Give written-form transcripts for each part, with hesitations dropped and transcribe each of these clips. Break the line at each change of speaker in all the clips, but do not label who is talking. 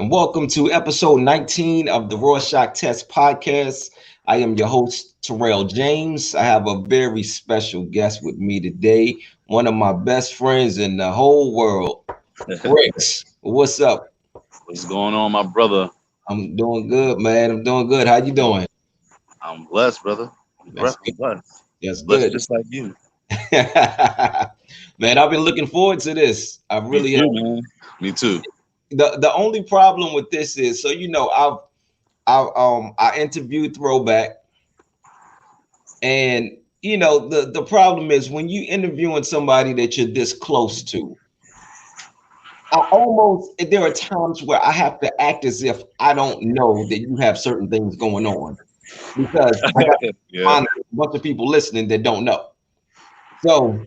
and welcome to episode 19 of the Rorschach Test Podcast. I am your host, Tyrell James. I have a very special guest with me today, one of my best friends in the whole world, Brixx. What's up?
What's going on, my brother?
I'm doing good, man. I'm doing good. How you doing?
I'm blessed, brother. I'm
That's good.
blessed.
That's
Blessed
good.
just like you.
Man, I've been looking forward to this. I
Me
really have.
too, man. Me too.
The only problem with this is, so I interviewed Throwback, and the problem is when you interviewing somebody that you're this close to. There are times where I have to act as if I don't know that you have certain things going on, because I got
Yeah.
a bunch of people listening that don't know. So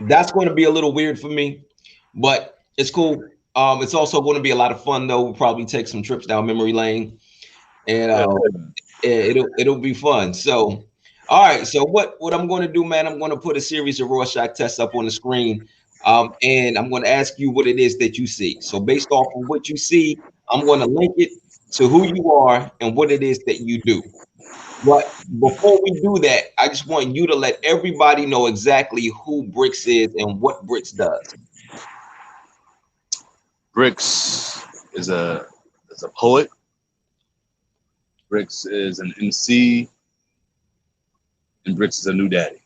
that's going to be a little weird for me, but it's cool. It's also going to be a lot of fun though. We'll probably take some trips down memory lane, and it'll be fun. So, all right. So what I'm going to do, man? I'm going to put a series of Rorschach tests up on the screen, and I'm going to ask you what it is that you see. So based off of what you see, I'm going to link it to who you are and what it is that you do. But before we do that, I just want you to let everybody know exactly who Brixx is and what Brixx does.
Brixx is a poet. Brixx is an MC, and Brixx is a new daddy.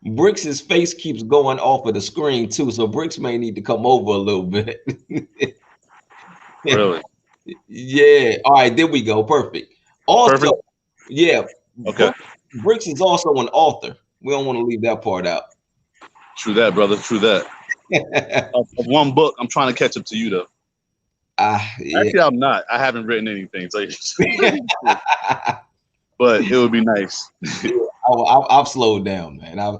Brixx's face keeps going off of the screen too, so Brixx may need to come over a little bit.
Really?
Yeah. All right, there we go. Perfect. Also,
Perfect.
yeah.
Okay.
Brixx is also an author. We don't want to leave that part out.
True that, brother. True that. Of one book, I'm trying to catch up to you though.
Yeah.
Actually, I'm not. I haven't written anything, so but it would be nice.
I've slowed down, man. I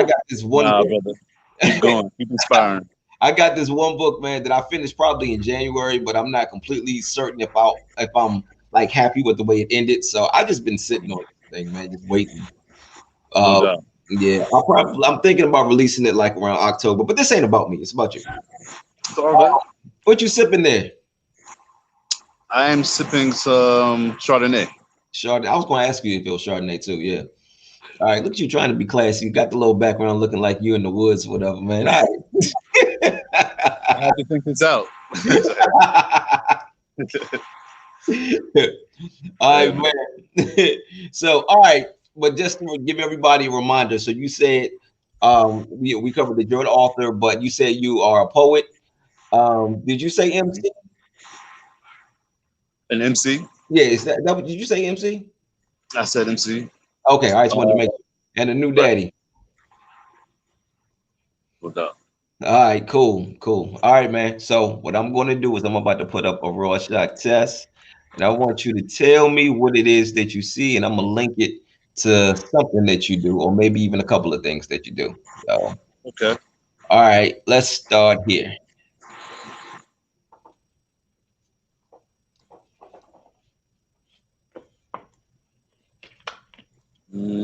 got this one
Nah,
book.
brother. Keep going. Keep inspiring.
I got this one book, man, that I finished probably in January, but I'm not completely certain if I'm like happy with the way it ended. So I just been sitting on this thing, man, just waiting.
No doubt.
Yeah, I'm thinking about releasing it like around October, but this ain't about me. It's about you.
It's all good.
What you sipping there?
I am sipping some Chardonnay.
Chardonnay. I was going to ask you if it was Chardonnay too. Yeah. All right. Look at you trying to be classy. You got the little background looking like you in the woods, whatever, man. All right.
I had to think this out.
All right, man. So, all right, but just to give everybody a reminder. So you said we covered that you're an author, but you said you are a poet. Did you say MC?
An MC?
Yeah, is that did you say MC?
I said MC.
Okay, I just wanted to make sure. And a new daddy.
What up?
All right, cool. All right, man. So what I'm going to do is I'm about to put up a Rorschach test, and I want you to tell me what it is that you see, and I'm gonna link it to something that you do, or maybe even a couple of things that you do. So,
Okay.
all right, let's start here.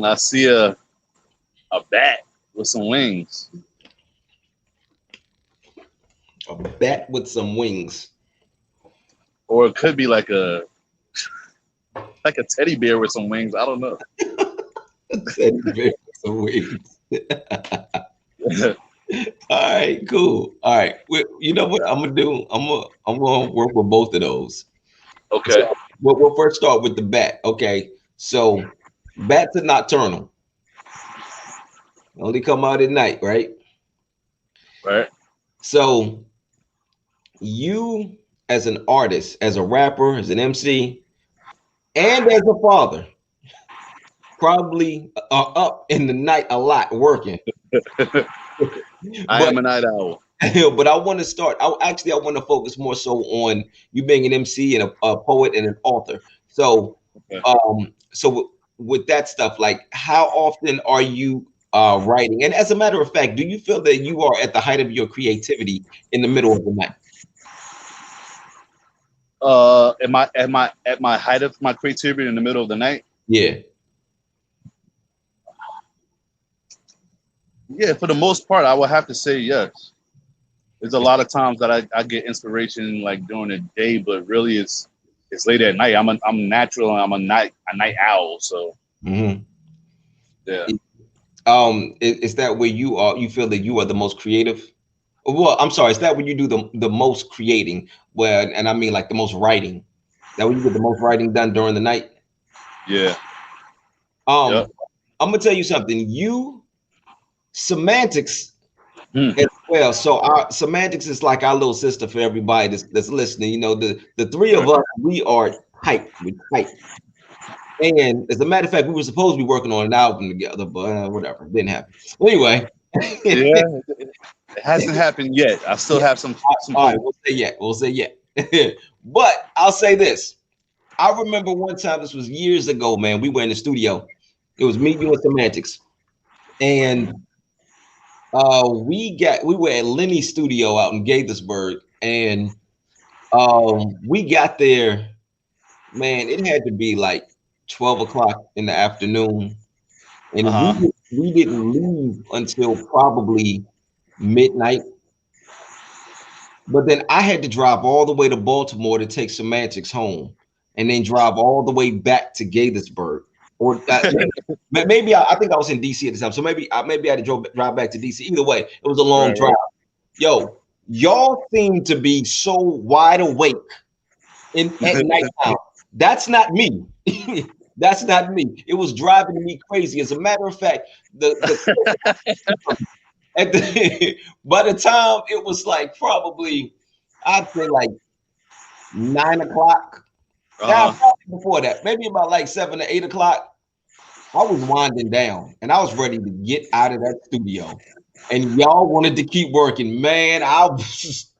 I see a bat with some wings.
A bat with some wings.
Or it could be like a teddy bear with some wings. I don't know.
Teddy bear with some wings. All right, cool. All right, you know what I'm gonna do? I'm gonna work with both of those.
Okay.
So we'll first start with the bat. Okay, so bats are nocturnal. Only come out at night, right?
Right.
So you, as an artist, as a rapper, as an MC, and as a father, probably are up in the night a lot working.
I am a night owl.
But I want to start. I want to focus more so on you being an MC and a poet and an author. So,
Okay.
So with that stuff, like how often are you writing? And as a matter of fact, do you feel that you are at the height of your creativity in the middle of the night?
Am I at my height of my creativity in the middle of the night?
Yeah.
Yeah, for the most part, I would have to say yes. there's a lot of times that I get inspiration like during the day, but really it's late at night. I'm natural. I'm a night owl. So
Mhm.
yeah.
Is that where you feel that you are the most creative? Well, I'm sorry, is that when you do the most creating? Well, and I mean like the most writing. That when you get the most writing done during the night?
Yeah.
Um,
Yep.
I'm gonna tell you something. You semantics
Hmm.
as well. So our semantics is like our little sister for everybody that's listening. You know, the three of
Right.
us, we are tight. We tight. And as a matter of fact, we were supposed to be working on an album together, but whatever, didn't happen. Anyway,
Yeah. It hasn't happened yet. I still
yeah.
have some
All right,
hope.
we'll say yeah. We'll say yeah. But I'll say this. I remember one time, this was years ago, man. We were in the studio. It was me, you, and Semantics. And we were at Lenny's studio out in Gaithersburg. And we got there, man, it had to be like 12 o'clock in the afternoon. And
Uh huh.
we didn't leave until probably midnight. But then I had to drive all the way to Baltimore to take Semantics home, and then drive all the way back to Gaithersburg. Or maybe I think I was in DC at the time, so maybe I had to drive back to DC. Either way, it was a long
Right.
drive.
Right.
Yo, y'all seem to be so wide awake in at nighttime. That's not me. That's not me. It was driving me crazy. As a matter of fact, the at the by the time it was like probably I'd say like 9 o'clock. Yeah,
Uh huh.
probably before that, maybe about like 7 to 8 o'clock. I was winding down and I was ready to get out of that studio. And y'all wanted to keep working. Man, I was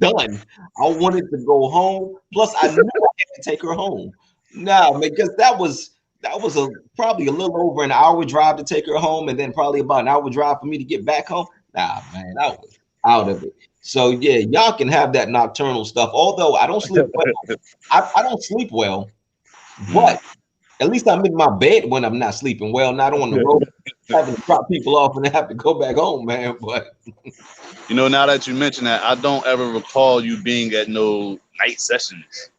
done. I wanted to go home. Plus, I knew I had to take her home. No, because that was a probably a little over an hour drive to take her home, and then probably about an hour drive for me to get back home. Nah, man, I was out of it. So yeah, y'all can have that nocturnal stuff. Although I don't sleep well. I don't sleep well, but
Mm.
at least I'm in my bed when I'm not sleeping well, not on the road, having to drop people off and then have to go back home, man. But
You know, now that you mention that, I don't ever recall you being at no night sessions.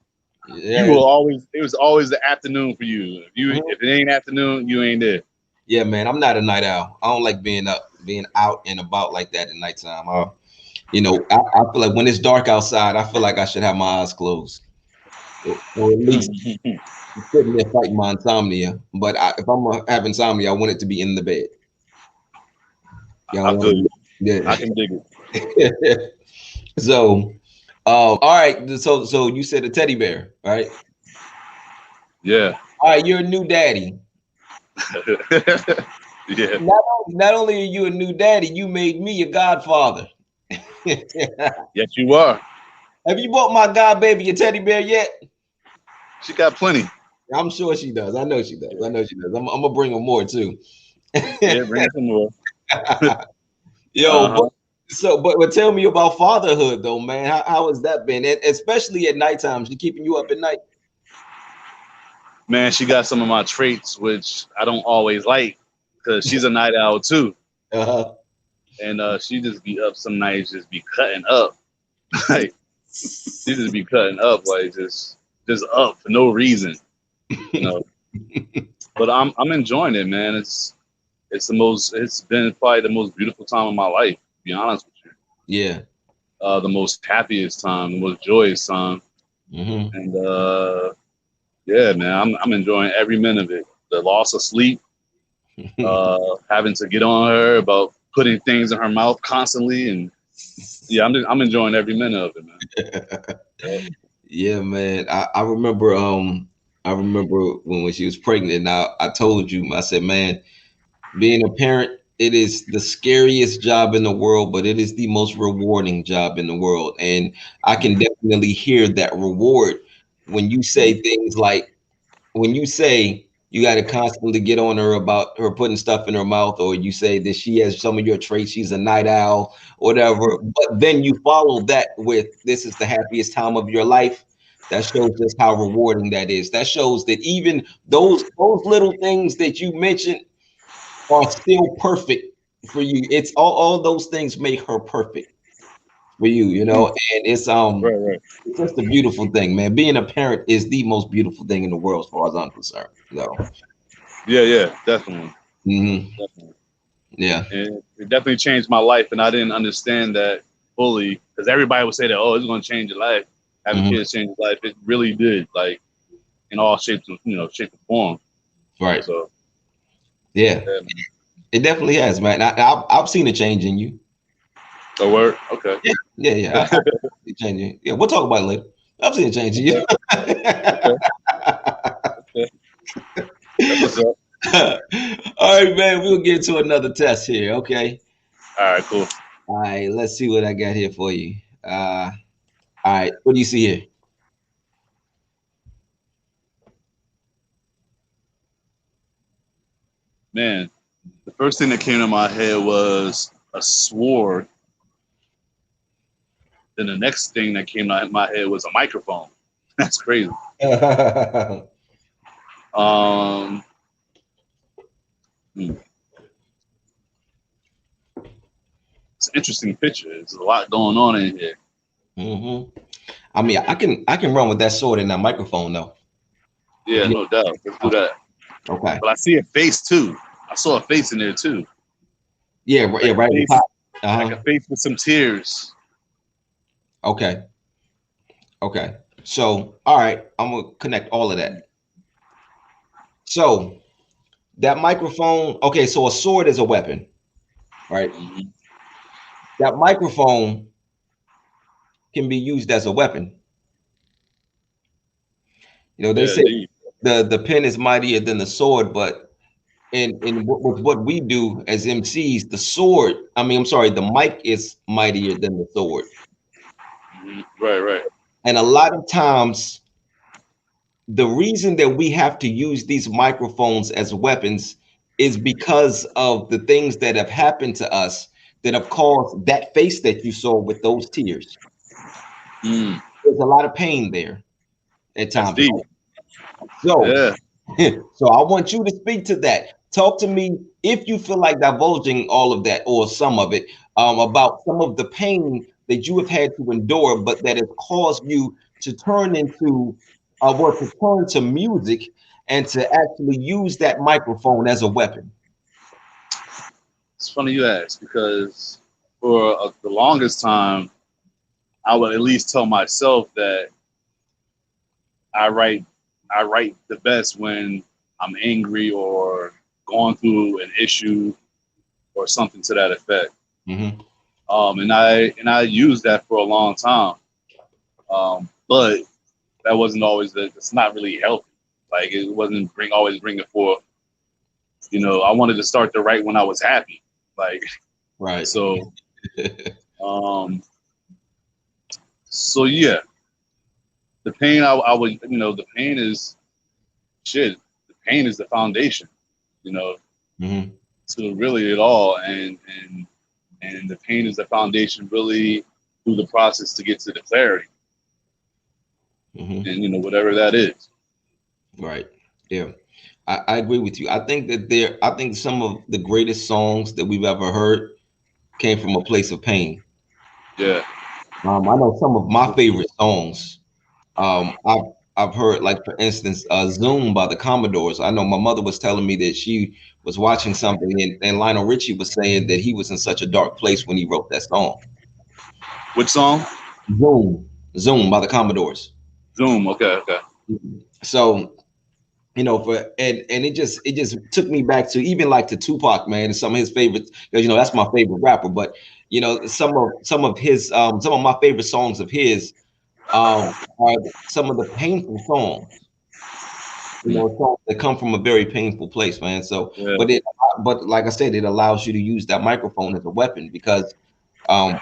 You
yeah,
will always. It was always the afternoon for you.
mhm.
If it ain't afternoon, you ain't there.
Yeah, man, I'm not a night owl. I don't like being out and about like that at nighttime. I feel like when it's dark outside, I feel like I should have my eyes closed, or at least sitting there fighting my insomnia. But if I'm gonna have insomnia, I want it to be in the bed. Yeah, I
I
want
feel you.
to.
I can dig it.
Yeah. So, all right. So you said a teddy bear, right?
Yeah.
All right, you're a new daddy.
Yeah.
Not only are you a new daddy, you made me a godfather. Have
Yes, you are.
you bought my god baby a teddy bear yet?
She got plenty.
I'm sure she does. I know she does. I know she does. I'm gonna bring her more too.
Yeah, bring us some more.
Yo,
Uh huh.
but tell me about fatherhood though, man. How has that been? Especially at nighttime. She keeping you up at night?
Man, she got some of my traits, which I don't always like, because she's a night owl too,
Uh-huh.
and she just be up some nights, just be cutting up, like she just be cutting up, like just up for no reason, you know. But I'm enjoying it, man. It's been probably the most beautiful time of my life, to be honest with you.
Yeah.
The most happiest time, the most joyous time,
Hmm.
and yeah, man, I'm enjoying every minute of it. The loss of sleep, having to get on her about putting things in her mouth constantly, and yeah, I'm enjoying every minute of it, man. Yeah.
Yeah, man. I remember when she was pregnant. And I told you, I said, man, being a parent, it is the scariest job in the world, but it is the most rewarding job in the world. And I can definitely hear that reward when you say things like, when you say you got to constantly get on her about her putting stuff in her mouth, or you say that she has some of your traits, she's a night owl, whatever. But then you follow that with, this is the happiest time of your life. That shows just how rewarding that is. That shows that even those little things that you mentioned are still perfect for you. It's all those things make her perfect. for you, you know, and
Right.
it's just a beautiful thing, man. Being a parent is the most beautiful thing in the world, as far as I'm concerned. So,
Yeah, definitely.
mhm,
Definitely.
yeah,
And it definitely changed my life, and I didn't understand that fully because everybody would say that, oh, it's going to change your life. Having
mhm,
kids change your life. It really did, like in all shapes, shape and form.
right,
So,
yeah,
yeah, man.
it definitely has, man. I've seen a change in you.
The word, okay.
Yeah, yeah, yeah. I've seen a change in you. Yeah, we'll talk about it later. I've seen a change in you.
Okay, okay, okay. That's what's up.
All right, man. We'll get to another test here. Okay.
All right, cool.
All right. Let's see what I got here for you. All right. What do you see here?
Man, the first thing that came to my head was a sword. Then the next thing that came to my head was a microphone. That's crazy. Um, hmm, it's an interesting picture. There's a lot going on in here.
hmm I mean, I can run with that sword and that microphone though. If
Yeah,
you
no doubt. Let's do that.
okay.
But I see a face too. I saw a face in there too,
Yeah, yeah,
like a
right at the
face,
top.
like a face with some tears.
Okay. Okay. So, all right, I'm gonna connect all of that. So that microphone. Okay, so a sword is a weapon, right?
Mhm.
That microphone can be used as a weapon. You know, they
Yeah,
say
indeed.
the pen is mightier than the sword, but in with what we do as MCs, the sword. I mean, I'm sorry, the mic is mightier than the sword,
Right.
and a lot of times the reason that we have to use these microphones as weapons is because of the things that have happened to us that have caused that face that you saw with those tears.
Mm,
There's a lot of pain there at
that's
times.
deep.
So,
Yeah.
so I want you to speak to that. Talk to me if you feel like divulging all of that or some of it about some of the pain that you have had to endure, but that has caused you to turn into, to turn to music and to actually use that microphone as a weapon.
It's funny you ask because for the longest time, I would at least tell myself that I write I write the best when I'm angry or going through an issue or something to that effect.
Hmm
And I used that for a long time, but that wasn't always it's not really healthy. Like it wasn't always bringing forth. I wanted to start to write when I was happy. Like
Right.
so. Um, so yeah, the pain I would the pain is shit. The pain is the foundation. You know,
hmm
to really it all, and the pain is the foundation really through the process to get to the clarity,
hmm
and whatever that is.
Right. Yeah. I agree with you. I think some of the greatest songs that we've ever heard came from a place of pain.
Yeah.
I know some of my favorite songs. I've heard, like for instance, "Zoom" by the Commodores. I know my mother was telling me that she was watching something, and Lionel Richie was saying that he was in such a dark place when he wrote that song.
Which song?
"Zoom," "Zoom" by the Commodores.
Zoom. Okay.
So and it just took me back to even like to Tupac, man, and some of his favorites, because that's my favorite rapper. But some of my favorite songs of his are some of the painful songs,
Mm,
songs that come from a very painful place, man. So,
yeah.
but like I said, it allows you to use that microphone as a weapon because um,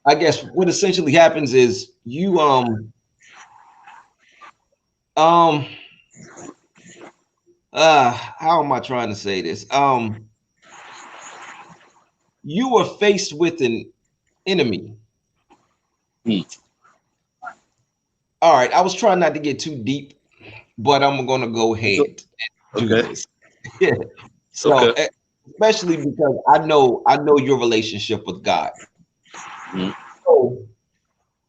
I guess what essentially happens is um how am I trying to say this? You are faced with an enemy.
Mm,
All right, I was trying not to get too deep, but I'm gonna go
it's
ahead and do
okay.
this. Yeah. So,
Okay.
especially because I know your relationship with God.
Mm,
So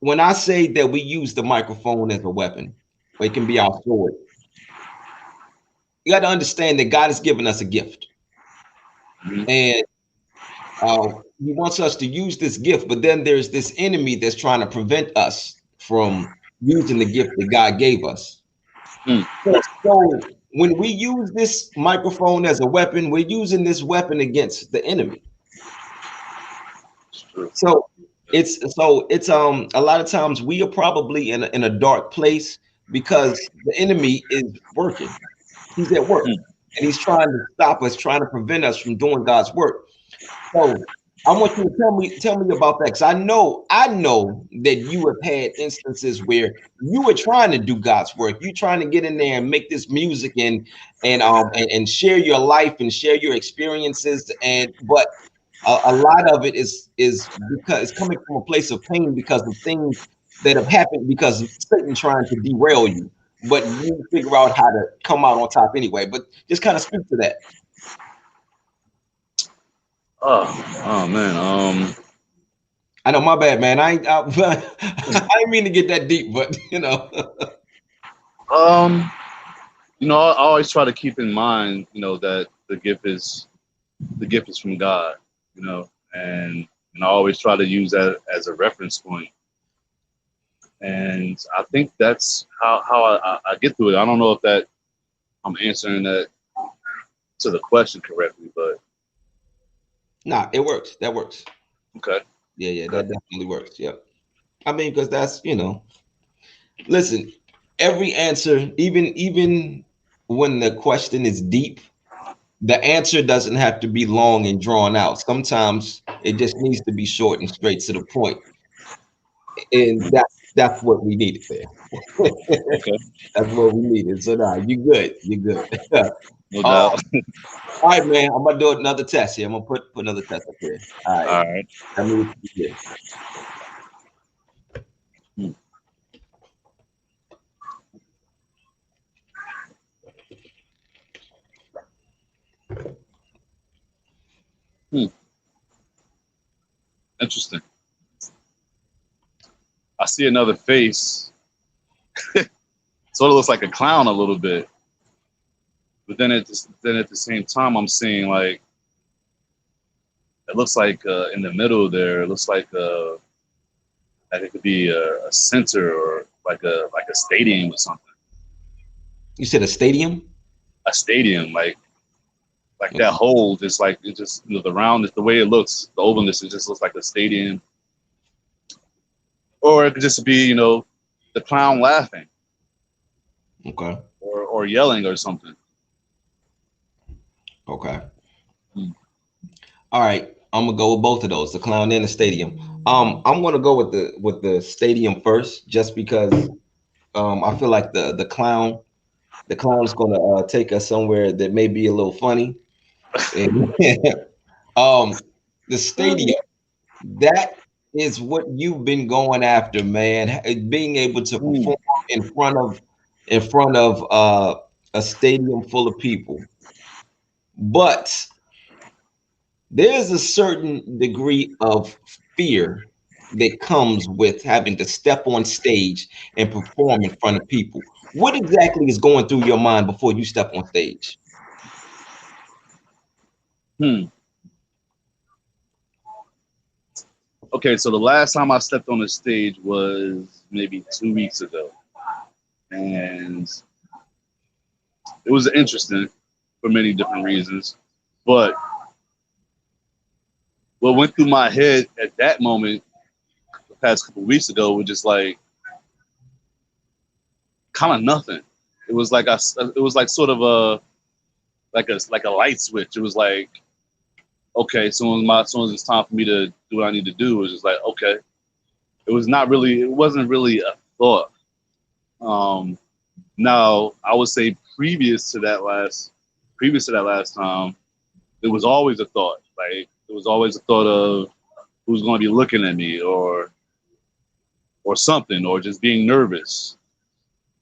when I say that we use the microphone as a weapon, it can be our sword. You got to understand that God has given us a gift,
Mhm.
and He wants us to use this gift. But then there's this enemy that's trying to prevent us from using the gift that God gave us.
Mm.
So when we use this microphone as a weapon, we're using this weapon against the enemy.
It's true.
So it's a lot of times we are probably in a dark place because the enemy is working. He's at work
Mm.
and he's trying to stop us, trying to prevent us from doing God's work. So I want you to tell me about that, because I know that you have had instances where you were trying to do God's work. You trying to get in there and make this music and share your life and share your experiences, but a lot of it is because it's coming from a place of pain because of things that have happened because of Satan trying to derail you. But you figure out how to come out on top anyway. But just kind of speak to that.
Oh man.
I know, my bad, man. I didn't mean to get that deep, but you know.
Um. I always try to keep in mind, that the gift is from God. And I always try to use that as a reference point. And I think that's how I get through it. I don't know if that I'm answering that to the question correctly, but
Nah, it works. That works.
okay.
Yeah,
Okay.
that definitely works. Yep. I mean, because listen, every answer, even when the question is deep, the answer doesn't have to be long and drawn out. Sometimes it just needs to be short and straight to the point. And that's what we needed there.
Okay.
That's what we needed. So nah, you good. You good.
No
All
doubt.
right, man. I'm gonna do another test here. I'm gonna put another test up here. All right.
All right.
Tell me what you get.
Hmm. Hmm. Interesting. I see another face. Sort of looks like a clown a little bit, but then at the same time, I'm seeing like it looks like in the middle there, it looks like it could be a center or like a stadium or something.
You said a stadium?
A stadium, like that hole, just like it just the round is the way it looks, the ovalness, it just looks like a stadium. Or it could just be, the clown laughing
Okay.
or yelling or something.
Okay.
Hmm.
All right. I'm gonna go with both of those, the clown and the stadium. I'm gonna go with the stadium first, just because I feel like the clown's gonna take us somewhere that may be a little funny. And, um, the stadium, that is what you've been going after, man. Being able to
Hmm.
perform in front of a stadium full of people. But there's a certain degree of fear that comes with having to step on stage and perform in front of people. What exactly is going through your mind before you step on stage?
Hmm. Okay, so the last time I stepped on the stage was maybe 2 weeks ago, and it was interesting for many different reasons. But what went through my head at that moment, the past couple of weeks ago, was just like kind of nothing. It was like it was like sort of like a light switch. It was like, okay, soon as it's time for me to do what I need to do, it was just like, okay. It wasn't really a thought. Um, Now, I would say previous to that last time, it was always a thought. Like it was always a thought of who's going to be looking at me or something, or just being nervous.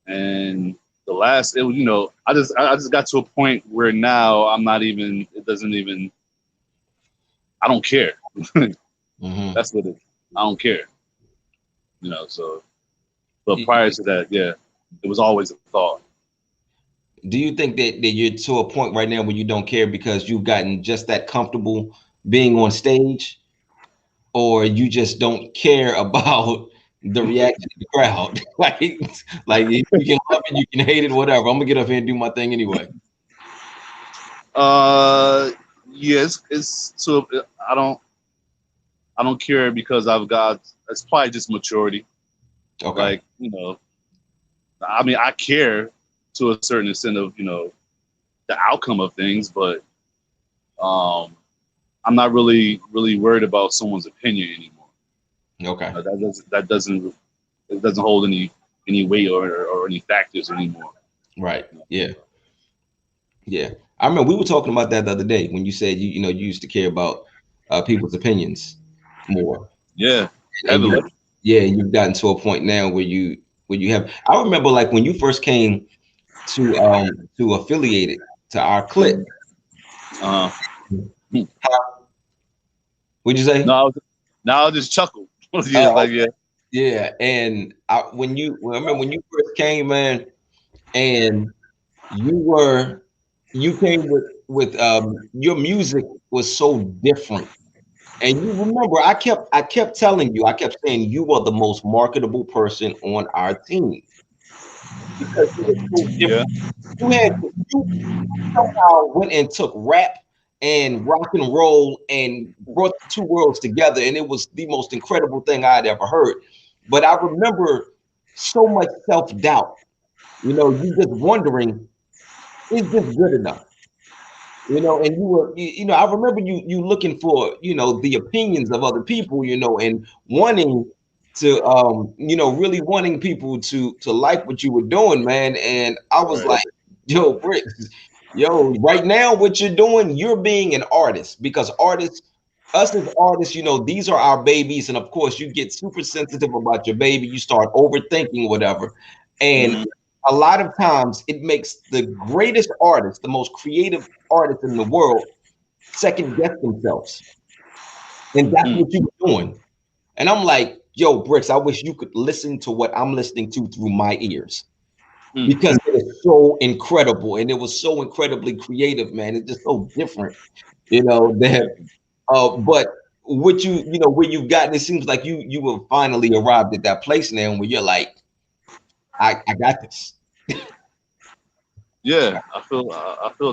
And the last, it was, I just got to a point where now I'm not even. It doesn't even. I don't care.
Mm-hmm.
That's what it. I don't care. you know. So, but prior to that, yeah, it was always a thought.
Do you think that you're to a point right now where you don't care because you've gotten just that comfortable being on stage, or you just don't care about the reaction of the crowd? like you can love it, you can hate it, whatever. I'm gonna get up here and do my thing anyway.
Uh, yeah, it's so I don't care because I've got. It's probably just maturity.
Okay.
Like, you know, I mean, I care to a certain extent of, you know, the outcome of things, but I'm not really worried about someone's opinion anymore.
Okay.
That doesn't it doesn't hold any weight or any factors anymore.
Right. Yeah. Yeah. I remember we were talking about that the other day when you said you used to care about people's opinions more.
Yeah,
And
heavily.
you've gotten to a point now where you have. I remember like when you first came to affiliate it to our clique.
Uh,
What'd you say?
no, now I just chuckle. Yeah, like yeah.
Yeah, and I remember when you first came, man, and you came with your music was so different. And you remember, I kept telling you, I kept saying you were the most marketable person on our team because you were so
Yeah.
different. You somehow went and took rap and rock and roll and brought the two worlds together, and it was the most incredible thing I'd ever heard. But I remember so much self-doubt. You just wondering, is this good enough? And I remember you looking for, the opinions of other people, and wanting to, really wanting people to like what you were doing, man. And I was
Right.
like, yo, Brixx, yo, right now, what you're doing, you're being an artist because us as artists, these are our babies. And of course, you get super sensitive about your baby. You start overthinking whatever. And
Mhm.
a lot of times it makes the greatest artists, the most creative artists in the world, second guess themselves. And that's
Mhm.
what you were doing. And I'm like, yo, Brixx, I wish you could listen to what I'm listening to through my ears
Mhm.
because it is so incredible and it was so incredibly creative, man. It's just so different, that but what where you've gotten, it seems like you have finally arrived at that place now where you're like, I got this.
Yeah, I feel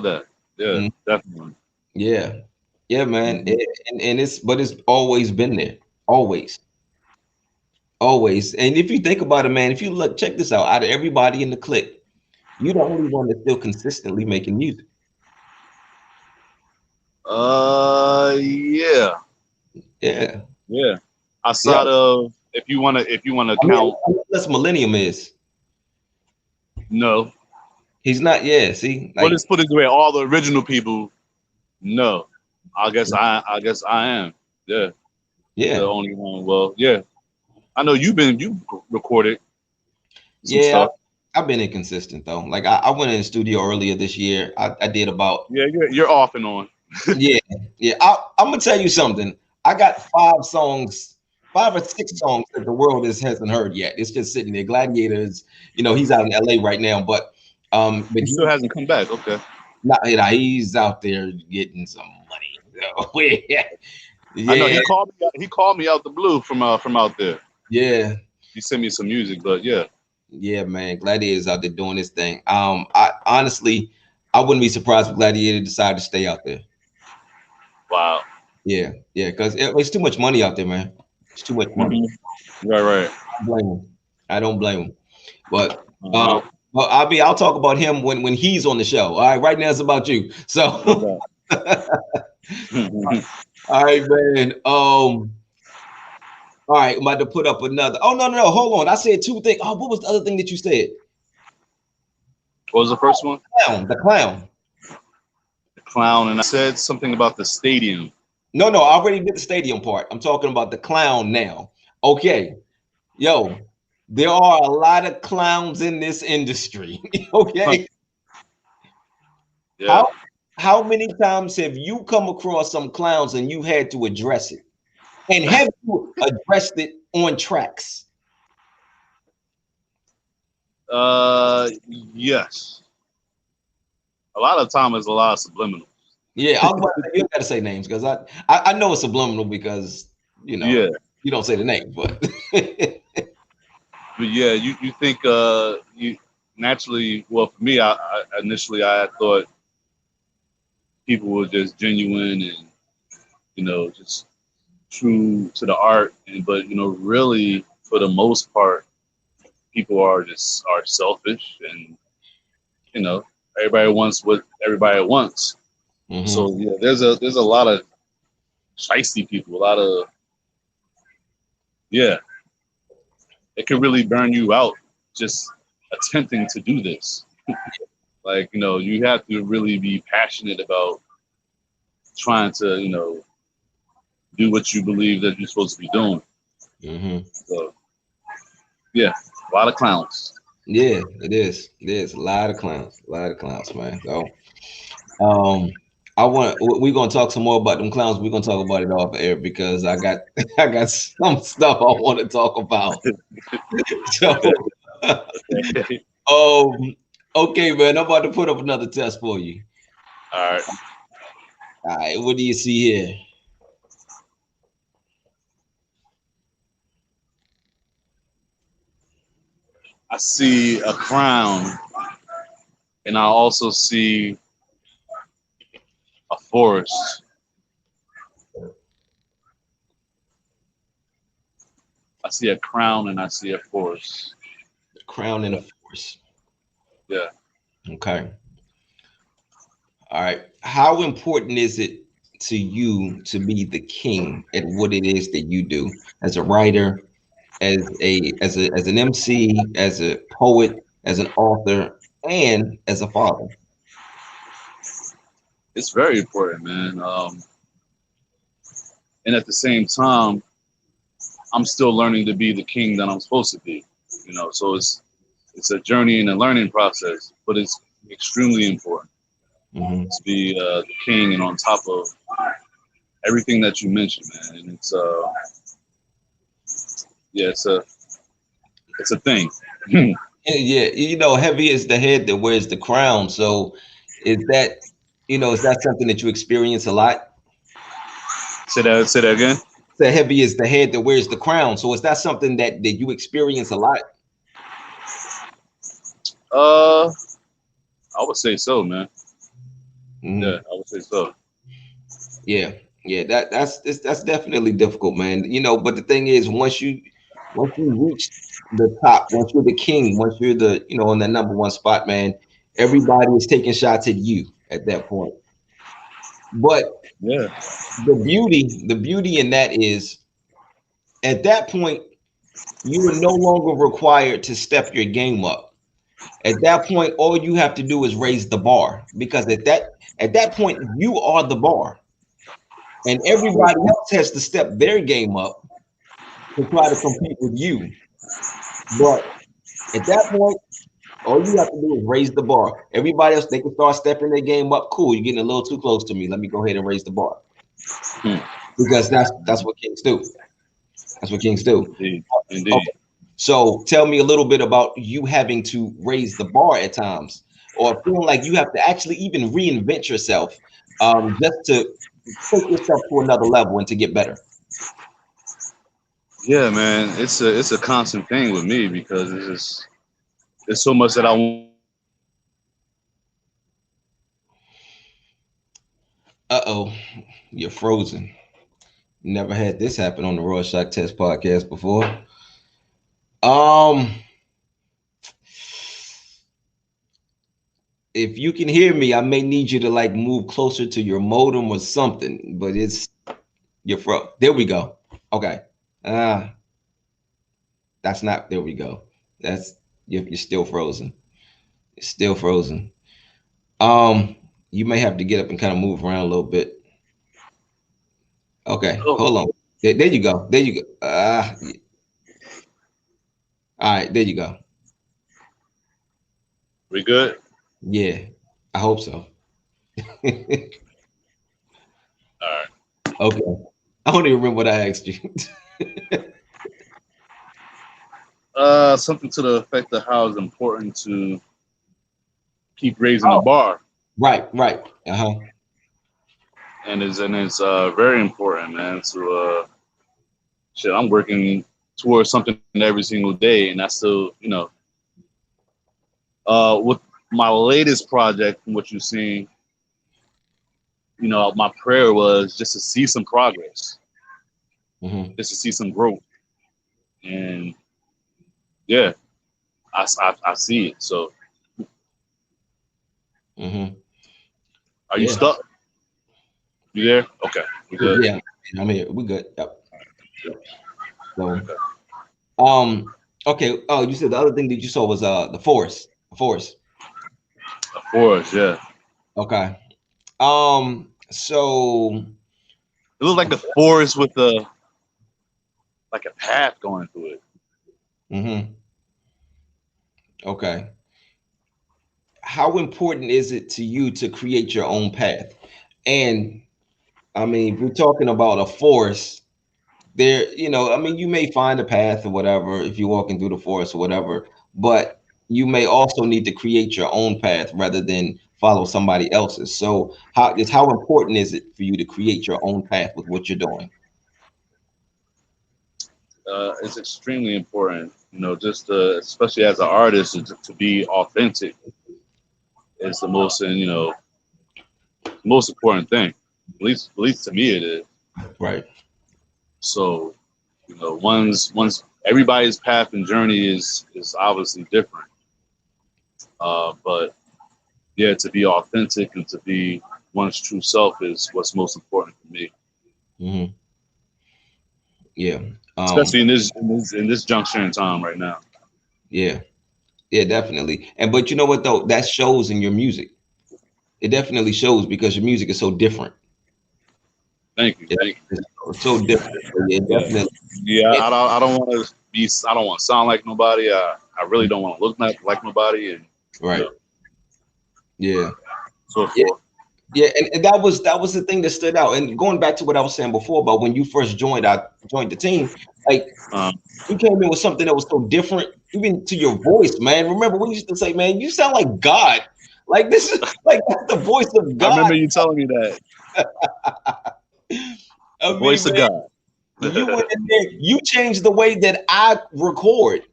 that. Yeah,
Mm,
definitely.
yeah. Yeah, man.
Mhm.
And it's always been there. Always. Always. And if you think about it, man, if you look, check this out of everybody in the clique, you're the only one that's still consistently making music.
Yeah,
Yeah.
yeah.
Yeah.
Outside of if you wanna
I mean,
count,
unless Millennium is.
no.
He's not, yeah. See,
Well,
like,
let's put it this way: all the original people, no. I guess I am. Yeah, the
yeah.
only one. Well, yeah. I know you recorded some
Yeah.
stuff.
I've been inconsistent though. Like I went in the studio earlier this year. I did about,
Yeah, you're off and on.
yeah, yeah. I'm gonna tell you something. I got 5 songs, 5 or 6 songs that the world hasn't heard yet. It's just sitting there. Gladiators, he's out in LA right now, but
He still hasn't come back. Okay.
not, he's out there getting some money. So, yeah,
I know
yeah,
he called me out the blue from out there.
yeah,
He sent me some music, but yeah.
yeah, man. Gladiators out there doing his thing. I honestly, I wouldn't be surprised if Gladiator decided to stay out there.
Wow.
Yeah, yeah, because it's too much money out there, man. It's too much money.
Hmm. Right, right.
I don't blame him. I don't blame him. But
Uh-huh.
well, I'll talk about him when he's on the show. All right, right now it's about you.
No
So,
doubt.
all right, man. All right, I'm about to put up another. Oh no, hold on. I said 2 things. Oh, what was the other thing that you said?
What was the first one?
Clown, the clown.
The clown, and I said something about the stadium.
No, I already did the stadium part. I'm talking about the clown now. Okay, yo, there are a lot of clowns in this industry.
Huh.
Okay,
Yeah.
how how many times have you come across some clowns and you had to address it? And have you addressed it on tracks?
Yes. A lot of time is a lot of subliminal.
Yeah, I was about to say, you don't got to say names because I know it's subliminal because
Yeah,
you don't say the name, but
but yeah, you think you naturally. Well, for me, I initially I thought people were just genuine and just true to the art, and but really for the most part, people are selfish, and you know everybody wants what everybody wants.
Mhm.
So yeah, there's a lot of shiesty people, a lot of yeah, it could really burn you out just attempting to do this. Like you have to really be passionate about trying to do what you believe that you're supposed to be doing.
Mhm.
So yeah, a lot of clowns.
Yeah, it is. It is a lot of clowns, man. So, we're gonna talk some more about them clowns. We're gonna talk about it off air because I got I got some stuff I want to talk about. So,
Okay.
okay, man, I'm about to put up another test for you.
All right.
All right, what do you see here?
I see a crown, and I also see a forest. I see a crown, and I see a forest.
The crown and
Yeah.
the force.
Yeah.
Okay. All right. How important is it to you to be the king at what it is that you do as a writer, as an MC, as a poet, as an author, and as a father?
It's very important, man. And at the same time, I'm still learning to be the king that I'm supposed to be. So it's a journey and a learning process, but it's extremely important
Hmm.
to be the king and on top of everything that you mentioned, man. And it's yeah, it's a thing.
Yeah, heavy is the head that wears the crown. So, is that is that something that you experience a lot?
Say that again.
The heavy is the head that wears the crown. So, is that something that you experience a lot?
Uh, I would say so, man. Yeah,
Mhm.
I would say so.
Yeah, yeah, that's definitely difficult, man. But the thing is, once you reach the top, once you're the king, once you're the on that number one spot, man, everybody is taking shots at you at that point. But
Yeah,
the beauty in that is at that point, you are no longer required to step your game up. At that point, all you have to do is raise the bar because at that point, you are the bar, and everybody else has to step their game up to try to compete with you. But at that point, all you have to do is raise the bar. Everybody else, they can start stepping their game up. Cool, you're getting a little too close to me. Let me go ahead and raise the bar
hmm.
because that's what kings do. That's what kings do.
Indeed,
Okay.
indeed.
So tell me a little bit about you having to raise the bar at times, or feeling like you have to actually even reinvent yourself, just to take yourself to another level and to get better.
Yeah, man, it's a constant thing with me because there's so much that I want.
Uh-oh, you're frozen. Never had this happen on the Rorschach Test podcast before. Um, if you can hear me, I may need you to like move closer to your modem or something, but you're fro. There we go. Okay. Ah, that's not. There we go. That's you're still frozen. It's still frozen. Um, you may have to get up and kind of move around a little bit. Okay,
Oh,
hold on. There you go. There you go. All right. There you go.
we good?
Yeah, I hope so.
All right.
Okay. I don't even remember what I asked you.
Something to the effect of how it's important to keep raising the
Oh,
bar,
right, right. Uh-huh.
and it's very important, man. To shit, I'm working towards something every single day, and I still, with my latest project, from what you've seen, my prayer was just to see some progress,
Mm-hmm.
just to see some growth, and yeah, I see it. So,
Mm-hmm.
are you
Yeah.
stuck? You there? Okay, we good.
Yeah. I'm here. We good. Yep. So,
Okay.
okay. Oh, you said the other thing that you saw was the forest. The forest.
Of course, yeah.
Okay. So
It looked like a forest with a path going through it.
mm-hmm. Okay. How important is it to you to create your own path? And I mean, if we're talking about a forest, there, I mean, you may find a path or whatever if you're walking through the forest or whatever, but you may also need to create your own path rather than follow somebody else's. So how important is it for you to create your own path with what you're doing?
It's extremely important, just especially as an artist, to be authentic is the most important thing. At least to me, it is.
Right.
So, one's everybody's path and journey is obviously different. But yeah, to be authentic and to be one's true self is what's most important for me,
Hmm. Yeah.
especially in this juncture in time right now.
Yeah. Yeah, definitely. And but you know what though? That shows in your music. It definitely shows because your music is so different.
Thank you,
It-
thank
it's so different. So yeah,
you. Yeah,
definitely.
yeah.
It-
I don't want to be. I don't want to sound like nobody. I really don't want to look like nobody, and you
right.
know,
Yeah.
so
Yeah.
forth.
Yeah. And that was the thing that stood out. And going back to what I was saying before about when you first joined the team, like
Um,
you came in with something that was so different, even to your voice, man. Remember we used to say, man, you sound like God. Like this is like that's the voice of
I
God.
remember you telling me that the
I mean,
voice of
man,
God.
you went in there, you changed the way that I record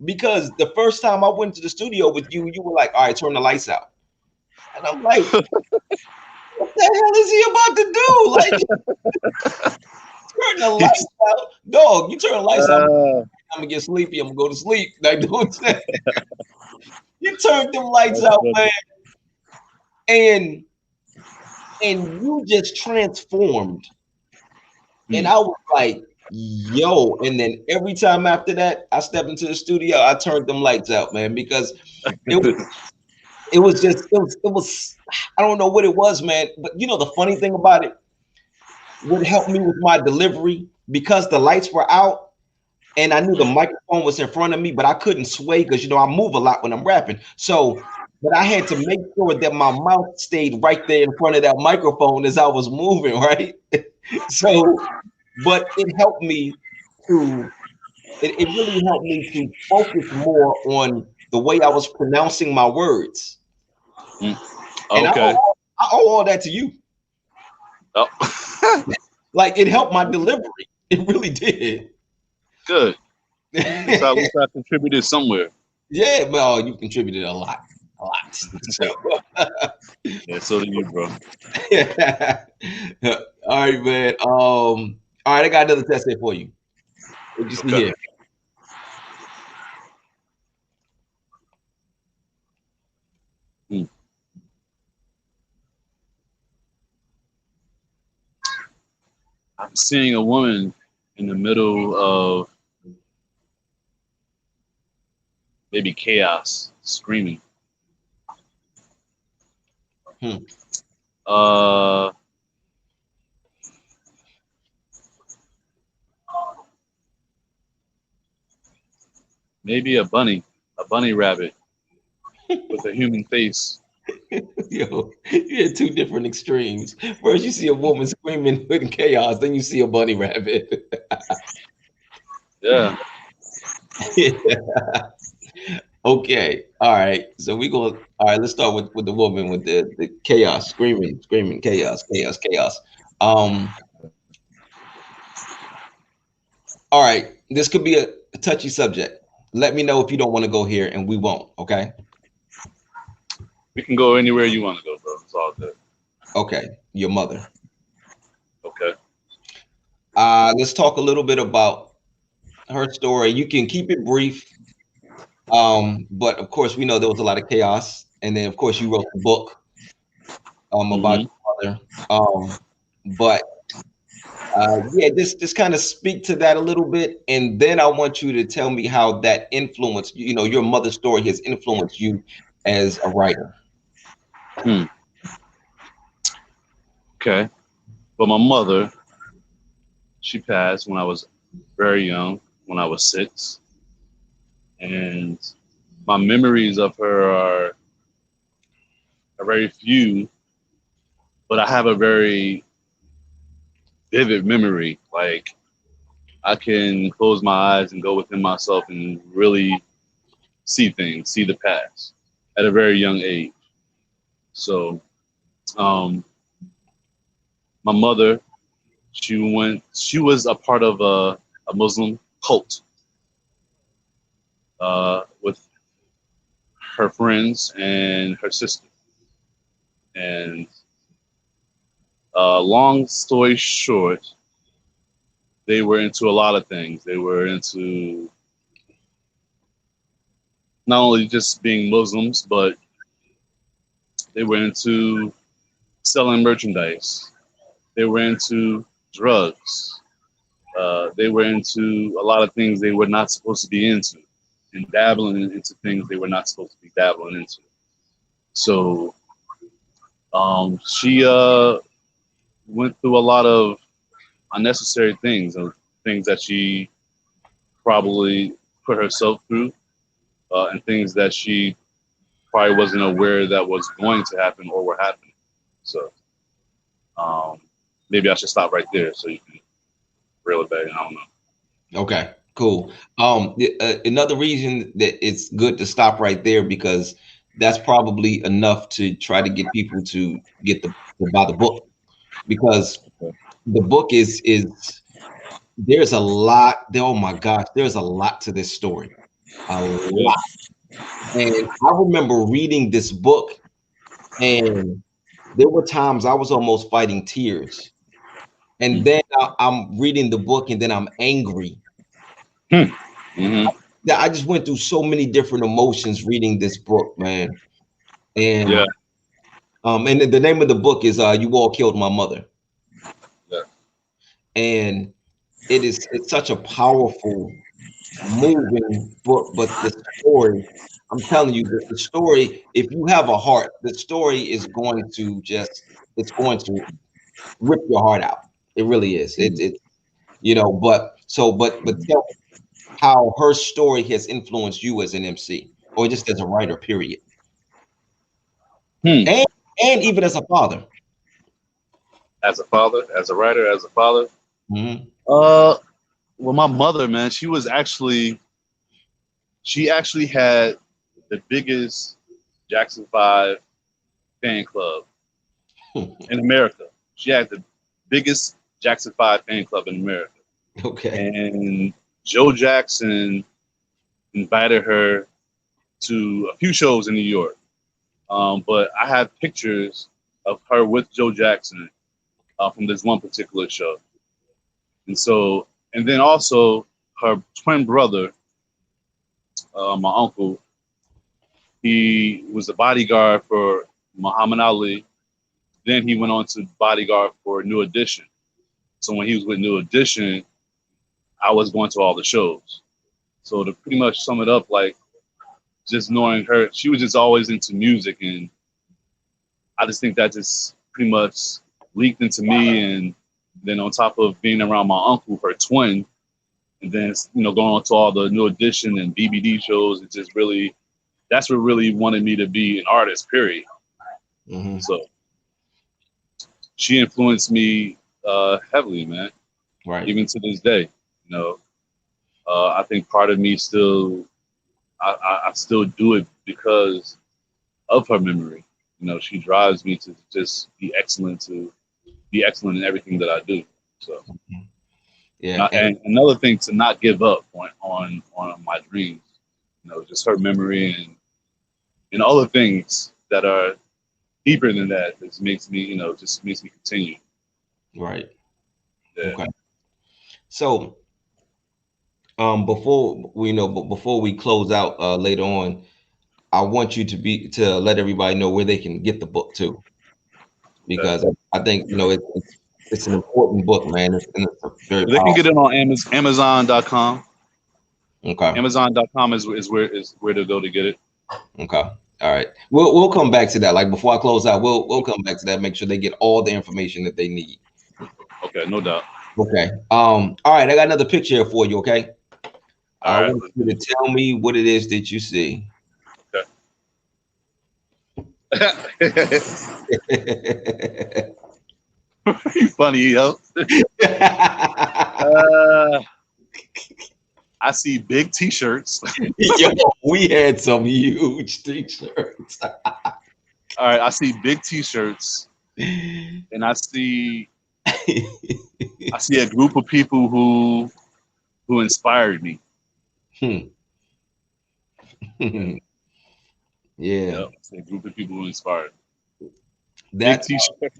because the first time I went to the studio with you, you were like, all right, turn the lights out. And I'm like, what the hell is he about to do? Like, turn the lights out. Dog, you turn the lights out,
uh,
I'm gonna get sleepy, I'm gonna go to sleep. Like, you turned them lights
that's
out,
funny.
man, and you just transformed. And
Hmm.
I was like, yo. And then every time after that, I stepped into the studio, I turned them lights out, man, because it it was just it was I don't know what it was, man. But the funny thing about it, what helped me with my delivery, because the lights were out and I knew the microphone was in front of me, but I couldn't sway because I move a lot when I'm rapping. So, but I had to make sure that my mouth stayed right there in front of that microphone as I was moving, right? So, but it helped me to it really helped me to focus more on the way I was pronouncing my words.
Hmm.
And
Okay.
I owe all that to you.
Oh.
Like it helped my delivery. It really did.
Good.
Yeah,
At least I contributed somewhere.
well, you contributed a lot. A lot. So,
Yeah. So did you, bro.
all right, man. All right, I got another test here for you. What you see
Okay.
here?
Hmm. I'm seeing a woman in the middle of maybe chaos, screaming.
Hmm.
Uh, maybe a bunny rabbit with a human face.
Yo, you had two different extremes. First, you see a woman screaming in chaos, then you see a bunny rabbit.
Yeah.
Okay. All right. So we go. All right. Let's start with the woman with the chaos, screaming, screaming, chaos, chaos, chaos. Um. All right. This could be a touchy subject. Let me know if you don't want to go here, and we won't. Okay.
We can go anywhere you want to go, bro. It's all good.
Okay. Your mother.
Okay.
Let's talk a little bit about her story. You can keep it brief. But of course, we know there was a lot of chaos, and then of course you wrote the book about
Mm-hmm.
your mother. But yeah, just kind of speak to that a little bit, and then I want you to tell me how that influenced, your mother's story has influenced you as a writer.
Hmm. Okay. But my mother, she passed when I was very young, when I was 6, and my memories of her are very few, but I have a very vivid memory. Like I can close my eyes and go within myself and really see things, see the past at a very young age. So, um, my mother, she was a part of a Muslim cult with her friends and her sister. And long story short, they were into a lot of things. They were into not only just being Muslims, but they were into selling merchandise. They were into drugs. They were into a lot of things they were not supposed to be into, and dabbling into things they were not supposed to be dabbling into. So she went through a lot of unnecessary things, things that she probably put herself through, and things that she probably wasn't aware that was going to happen or were happening. So um, maybe I should stop right there so you can reel it back. I don't know.
Okay, cool. Another reason that it's good to stop right there because that's probably enough to try to get people to to buy the book because the book is there's a lot. Oh my gosh, there's a lot to this story, a
Yeah.
lot. And I remember reading this book, and there were times I was almost fighting tears. And then I'm reading the book, and then I'm angry.
Mm-hmm.
Yeah, I just went through so many different emotions reading this book, man.
Yeah.
And the name of the book is "You All Killed My Mother,"
Yeah.
and it's such a powerful, moving book. But the story, I'm telling you, the story. If you have a heart, the story is going to it's going to rip your heart out. It really is. But tell me how her story has influenced you as an MC or just as a writer, period.
Hmm.
And and even as a father.
As a father, as a writer, as a father.
Mhm.
Uh, well, my mother, man, she actually had the biggest Jackson 5 fan club in America. She had the biggest Jackson 5 fan club in America.
Okay.
And Joe Jackson invited her to a few shows in New York. But I have pictures of her with Joe Jackson from this one particular show. And then also her twin brother, my uncle, he was a bodyguard for Muhammad Ali. Then he went on to bodyguard for New Edition. So when he was with New Edition, I was going to all the shows. So to pretty much sum it up, like just knowing her, she was just always into music, and I just think that just pretty much leaked into me. And then on top of being around my uncle, her twin, and then going on to all the New Edition and BBD shows, it just really that's what really wanted me to be an artist. Period.
Hmm.
So she influenced me heavily, man.
Right.
Even to this day, you know. I think part of me still, I still do it because of her memory. You know, she drives me to just be excellent in everything that I do. So,
Yeah,
and another thing, to not give up on my dreams. You know, just her memory and all the things that are deeper than that. Just makes me, just makes me continue.
right.
Yeah.
Okay. So, before we close out later on, I want you to let everybody know where they can get the book too,
Okay.
because I think it's an important book, man. It's a very
They can get
powerful.
it on Amazon.com.
Okay.
Amazon.com is where to go to get it.
Okay. All right. We'll come back to that. Like before I close out, we'll come back to that. Make sure they get all the information that they need.
Okay, no doubt.
Okay. All right. I got another picture here for you. Okay. I
All right.
want you to tell me what it is that you see.
Okay. You funny, yo. I see big T-shirts.
Yo, we had some huge t-shirts.
All right, I see big T-shirts, and I see a group of people who inspired me.
Yeah.
Yeah, I see a group of people who inspired me. Big
That
T-shirt.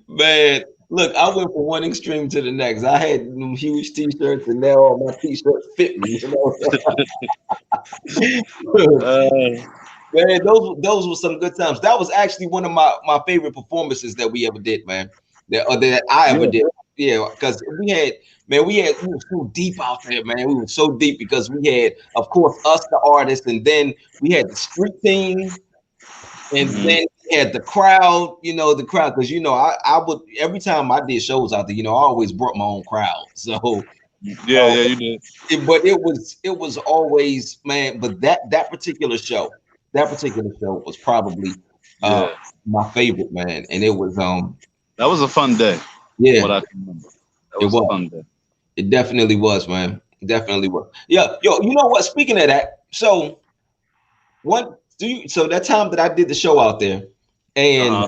man, look, I went from one extreme to the next. I had them huge t-shirts, and now all my t-shirts fit me. Man, those were some good times. That was actually one of my favorite performances that we ever did, man. That I ever
Yeah.
did. Yeah, because we were so deep out there, man. We were so deep because we had, of course, us the artists, and then we had the street team. And then we had the crowd, because I would, every time I did shows out there, I always brought my own crowd. So
Yeah, you did.
but it was always, man, but that particular show was probably
Yeah,
my favorite, man. And it was
that was a fun day.
yeah,
What I can remember. That
it
was a
was.
fun day.
It definitely was, man. It definitely was. Yeah, yo, you know what? Speaking of that, so so that time that I did the show out there, and
Uh-huh.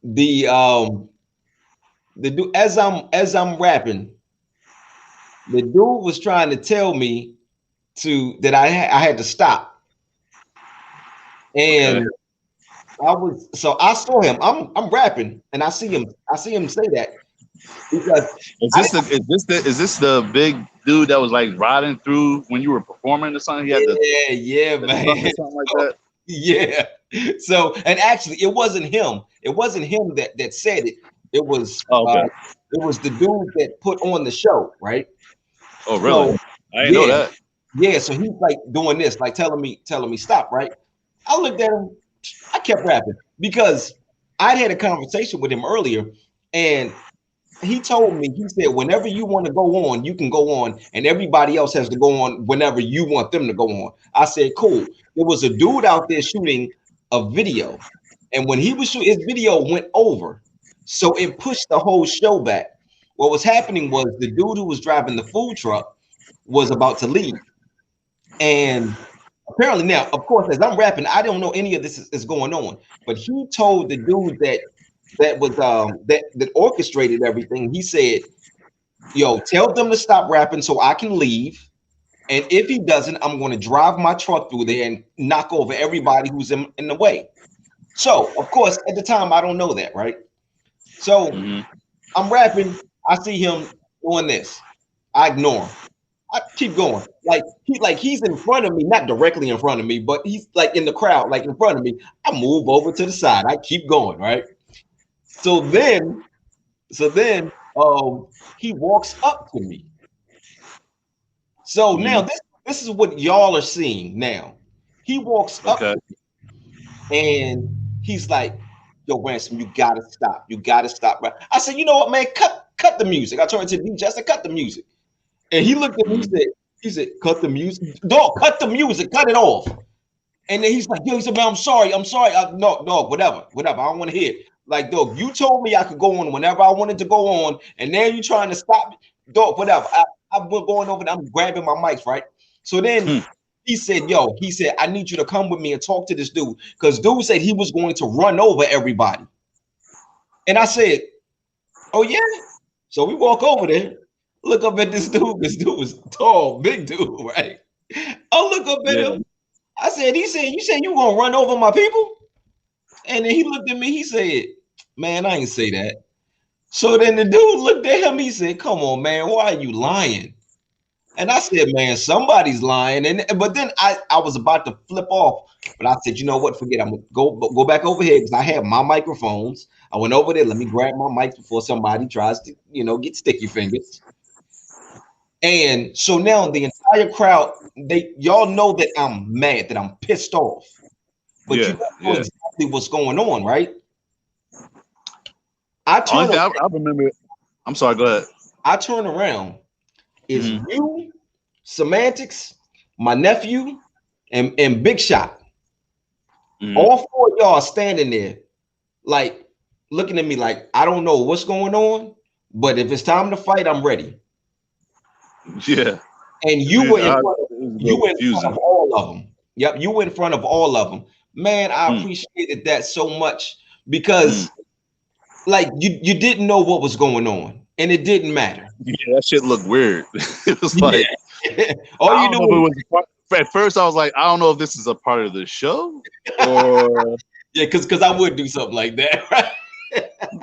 the dude, as I'm rapping, the dude was trying to tell me that I had to stop.
Okay.
And I saw him. I'm rapping and I see him say that because
Is this the big dude that was like riding through when you were performing or something? He had
yeah,
the truck or
man.
something like that.
Yeah. So, and actually it wasn't him. It wasn't him that said it. It was
Oh, okay.
the dude that put on the show, right?
Oh, really?
So
I didn't know
yeah,
that.
yeah. So he's like doing this, like telling me stop, right? I looked at him, I kept rapping because I'd had a conversation with him earlier, and he told me, he said, whenever you want to go on, you can go on, and everybody else has to go on whenever you want them to go on. I said, cool. There was a dude out there shooting a video, and when he was shooting, his video went over, so it pushed the whole show back. What was happening was the dude who was driving the food truck was about to leave, and apparently now, of course, as I'm rapping, I don't know any of this is going on, but he told the dude that orchestrated everything. He said, yo, tell them to stop rapping so I can leave. And if he doesn't, I'm going to drive my truck through there and knock over everybody who's in the way. So, of course, at the time, I don't know that, right? So I'm rapping. I see him doing this. I ignore him. I keep going. He's in front of me, not directly in front of me, but he's like in the crowd, like in front of me. I move over to the side. I keep going, right? So then he walks up to me. So now this is what y'all are seeing now. He walks up
Okay.
and he's like, yo, Ransom, you gotta stop. You gotta stop. Right? I said, you know what, man, cut the music. I turned to DJ, I said, cut the music. And he looked at me, he said, cut the music. Dog, cut the music, cut it off. And then he's like, yo, he said, man, I'm sorry. No, dog, whatever. I don't want to hear it. Like, dog, you told me I could go on whenever I wanted to go on, and now you're trying to stop me. dog, whatever. I'm going over there, I'm grabbing my mics, right? So then he said, yo, he said, I need you to come with me and talk to this dude. Because dude said he was going to run over everybody. And I said, oh, yeah. So we walk over there, look up at this dude. This dude was tall, big dude, right? I look up at him. I said, you said you gonna run over my people? And then he looked at me, he said, man, I ain't say that. So then the dude looked at him, he said, come on, man, why are you lying? And I said, man, somebody's lying. But then I was about to flip off, but I said, you know what? Forget it. I'm gonna go back over here because I have my microphones. I went over there. Let me grab my mic before somebody tries to, get sticky fingers. And so now the entire crowd, y'all know that I'm mad, that I'm pissed off. But you don't know exactly what's going on, right? I
remember. I'm sorry. Go ahead.
I turn around. Is you, Semantics, my nephew, and Big Shot. All four of y'all are standing there, like looking at me like I don't know what's going on, but if it's time to fight, I'm ready.
Yeah.
And you were in front of all of them. Yep, you were in front of all of them. Man, I appreciated that so much because like you didn't know what was going on and it didn't matter.
Yeah, that shit looked weird. It was like
all you do
at first I was like, I don't know if this is a part of the show or
yeah, because I would do something like that, right?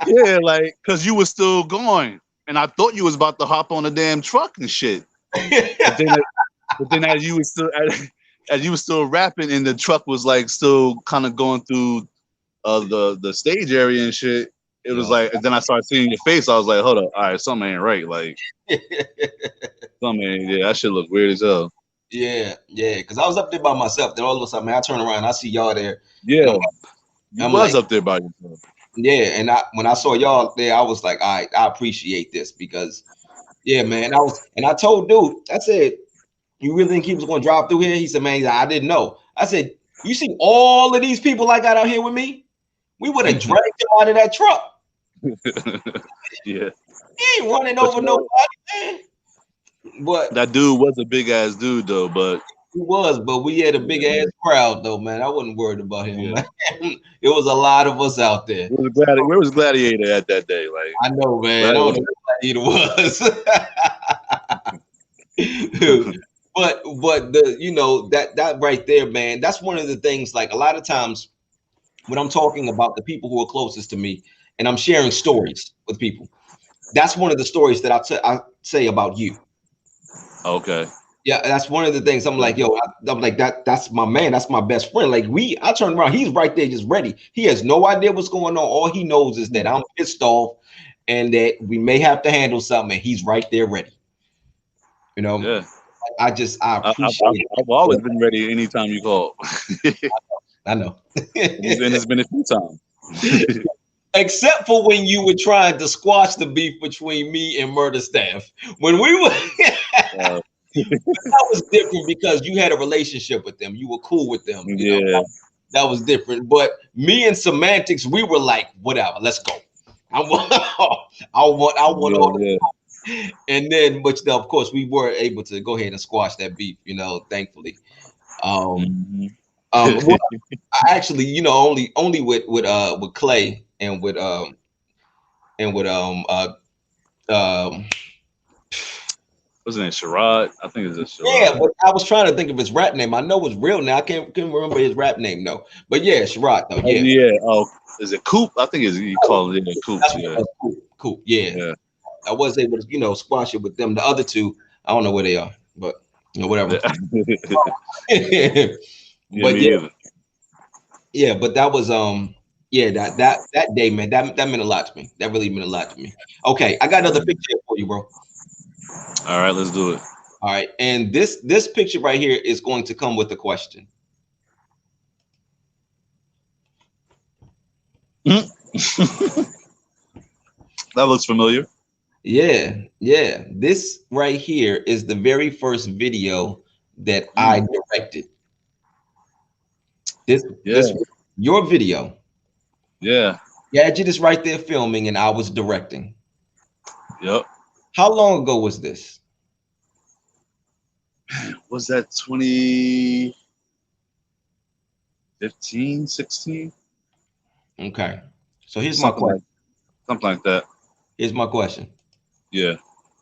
Yeah, like because you were still going, and I thought you was about to hop on a damn truck and shit. But then as you were still rapping, and the truck was like still kind of going through the stage area and shit. It was like, and then I started seeing your face. I was like, hold up, all right, something ain't right. Like something, that shit look weird as hell.
Yeah, because I was up there by myself. Then all of a sudden, man, I turn around, I see y'all there.
Yeah, you was up there by yourself.
Yeah, and when I saw y'all there, I was like, all right, I appreciate this because, yeah, man, I told dude, I said, you really think he was going to drive through here? He said, man, I didn't know. I said, you see all of these people I got out here with me? We would have dragged him out of that truck.
Yeah,
he ain't running over nobody, man. But
that dude was a big ass dude though, but
he was, but we had a big ass crowd though, man. I wasn't worried about him, man. It was a lot of us out there.
Where was Gladiator at that day? Like
I know, man. I don't know what Gladiator was. but the that right there, man, that's one of the things. Like a lot of times when I'm talking about the people who are closest to me and I'm sharing stories with people, that's one of the stories that I say about you.
Okay.
Yeah, that's one of the things. I'm like, yo, I'm like that's my man, that's my best friend. Like I turn around, he's right there just ready. He has no idea what's going on. All he knows is that I'm pissed off and that we may have to handle something, and he's right there ready.
Yeah.
I appreciate it.
I've always been ready anytime you call.
I know.
And it's been a few times.
Except for when you were trying to squash the beef between me and Murder Staff. When we were that was different because you had a relationship with them. You were cool with them. You know? That was different. But me and Semantics, we were like, whatever, let's go. I want all this. And then, but of course, we were able to go ahead and squash that beef, thankfully. Well, I actually, only with Clay and with
wasn't it Sherrod? I think it's a Sherrod.
Yeah, but I was trying to think of his rap name. I know his real name. I can't remember his rap name though. But yeah, Sherrod though. Yeah.
Yeah. Oh, is it Coop? I think he called it Coop. Yeah.
Coop. Yeah. I was able to, squash it with them. The other two, I don't know where they are, but whatever. Yeah, but that was that day, man, that meant a lot to me. That really meant a lot to me. Okay, I got another picture for you, bro.
All right, let's do it.
All right, and this picture right here is going to come with a question.
That looks familiar.
Yeah. This right here is the very first video that I directed. This your video.
Yeah.
Gadget is right there filming, and I was directing.
Yep.
How long ago was this?
Was that 2015, 16?
Okay. So here's my
Something
question.
like that.
Here's my question.
Yeah.